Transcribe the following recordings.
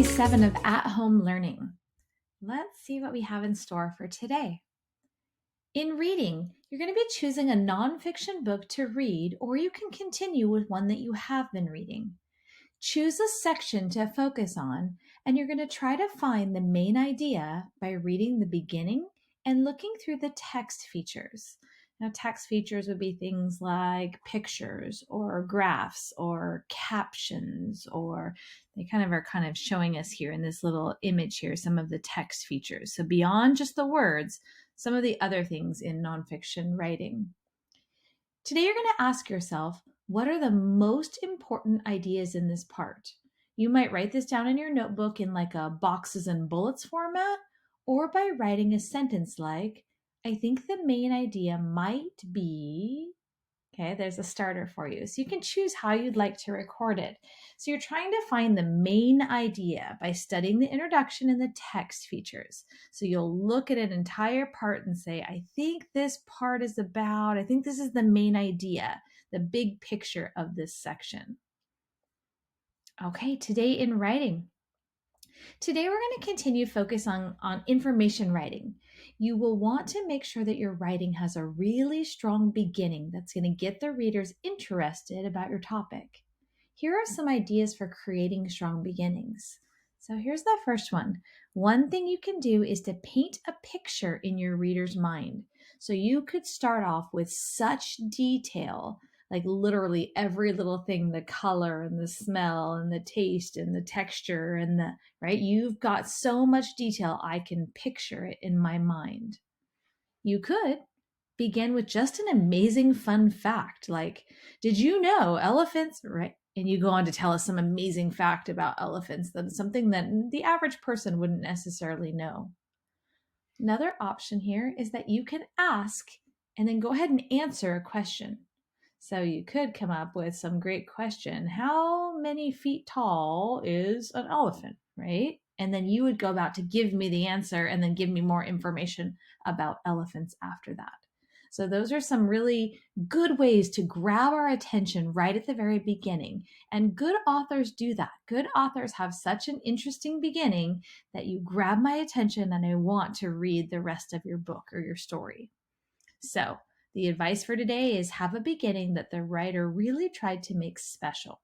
day 7 of at-home learning. Let's see what we have in store for today. In reading, you're going to be choosing a nonfiction book to read, or you can continue with one that you have been reading. Choose a section to focus on, and you're going to try to find the main idea by reading the beginning and looking through the text features. Now, text features would be things like pictures or graphs or captions, or they are showing us here in this little image here, some of the text features. So beyond just the words, some of the other things in nonfiction writing. Today, you're going to ask yourself, what are the most important ideas in this part? You might write this down in your notebook in like a boxes and bullets format, or by writing a sentence like, I think the main idea might be, okay, there's a starter for you. So you can choose how you'd like to record it. So you're trying to find the main idea by studying the introduction and the text features. So you'll look at an entire part and say, I think this part is about, I think this is the main idea, the big picture of this section. Okay, today in writing. Today, we're going to continue focus on information writing. You will want to make sure that your writing has a really strong beginning that's going to get the readers interested about your topic. Here are some ideas for creating strong beginnings. So here's the first one. One thing you can do is to paint a picture in your reader's mind. So you could start off with such detail, like literally every little thing, the color and the smell and the taste and the texture and right? You've got so much detail, I can picture it in my mind. You could begin with just an amazing fun fact, like, did you know elephants, right? And you go on to tell us some amazing fact about elephants, that's something that the average person wouldn't necessarily know. Another option here is that you can ask and then go ahead and answer a question. So you could come up with some great question. How many feet tall is an elephant, right? And then you would go about to give me the answer and then give me more information about elephants after that. So those are some really good ways to grab our attention right at the very beginning. And good authors do that. Good authors have such an interesting beginning that you grab my attention and I want to read the rest of your book or your story. So the advice for today is have a beginning that the writer really tried to make special.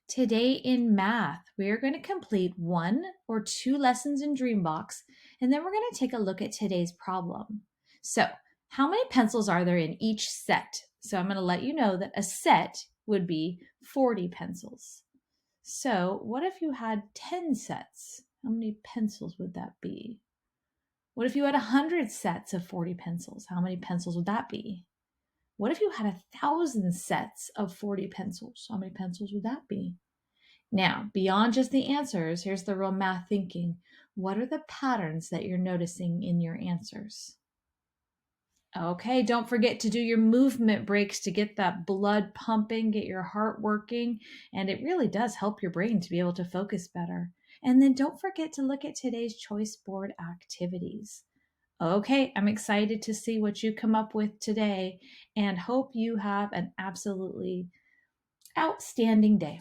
Today in math, we are going to complete 1 or 2 lessons in Dreambox, and then we're going to take a look at today's problem. So, how many pencils are there in each set? So I'm going to let you know that a set would be 40 pencils. So what if you had 10 sets? How many pencils would that be? What if you had 100 sets of 40 pencils? How many pencils would that be? What if you had 1,000 sets of 40 pencils? How many pencils would that be? Now, beyond just the answers, here's the real math thinking. What are the patterns that you're noticing in your answers? Okay, don't forget to do your movement breaks to get that blood pumping, get your heart working, and it really does help your brain to be able to focus better. And then don't forget to look at today's choice board activities. Okay, I'm excited to see what you come up with today and hope you have an absolutely outstanding day.